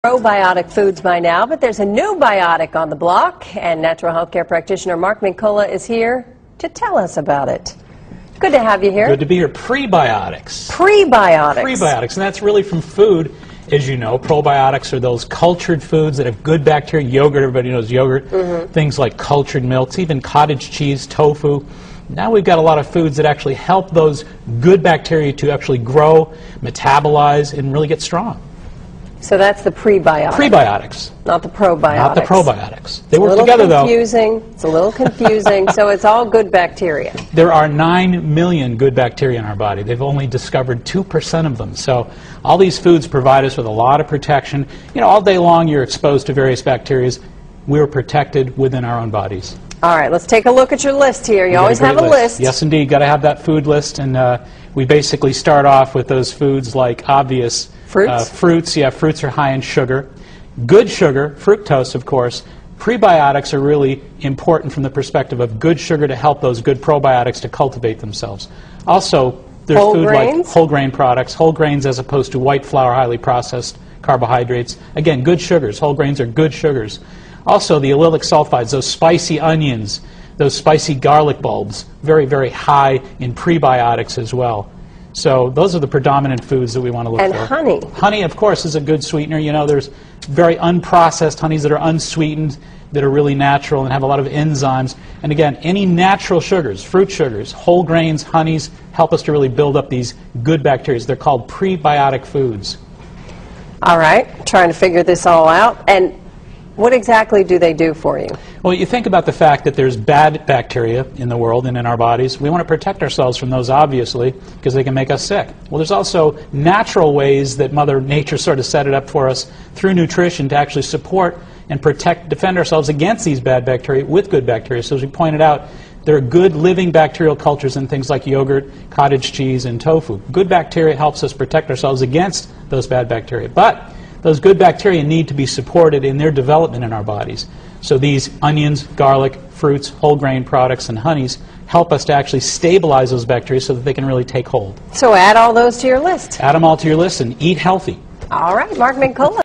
Probiotic foods by now, but there's a new biotic on the block, and natural health care practitioner Mark Mincola is here to tell us about it. Good to have you here. Good to be here. Prebiotics. Prebiotics. Prebiotics, and that's really from food, as you know. Probiotics are those cultured foods that have good bacteria. Yogurt, everybody knows yogurt. Things like cultured milks, even cottage cheese, tofu. Now we've got a lot of foods that actually help those good bacteria to actually grow, metabolize, and really get strong. So that's the prebiotics. Prebiotics. Not the probiotics. Not the probiotics. They work together, though. It's a little confusing, so it's all good bacteria. There are 9 million good bacteria in our body. They've only discovered 2% of them. So all these foods provide us with a lot of protection. You know, all day long you're exposed to various bacteria. We're protected within our own bodies. All right, let's take a look at your list here. You always have a list. Yes, indeed. Got to have that food list, and we basically start off with those foods like obvious fruits. Fruits are high in sugar. Good sugar, fructose, of course. Prebiotics are really important from the perspective of good sugar to help those good probiotics to cultivate themselves. Also, there's food like whole grain products, whole grains as opposed to white flour, highly processed carbohydrates. Again, good sugars. Whole grains are good sugars. Also, the allylic sulfides, those spicy onions, those spicy garlic bulbs, very, very high in prebiotics as well. So those are the predominant foods that we want to look for. And honey. Honey, of course, is a good sweetener. You know, there's very unprocessed honeys that are unsweetened, that are really natural and have a lot of enzymes. And again, any natural sugars, fruit sugars, whole grains, honeys, help us to really build up these good bacteria. They're called prebiotic foods. All right, trying to figure this all out. And what exactly do they do for you? Well, you think about the fact that there's bad bacteria in the world and in our bodies. We want to protect ourselves from those, obviously, because they can make us sick. Well, there's also natural ways that Mother Nature sort of set it up for us through nutrition to actually support and protect, defend ourselves against these bad bacteria with good bacteria. So as we pointed out, there are good living bacterial cultures in things like yogurt, cottage cheese, and tofu. Good bacteria helps us protect ourselves against those bad bacteria. But those good bacteria need to be supported in their development in our bodies. So these onions, garlic, fruits, whole grain products, and honeys help us to actually stabilize those bacteria so that they can really take hold. So add all those to your list. Add them all to your list and eat healthy. All right, Mark Mincola.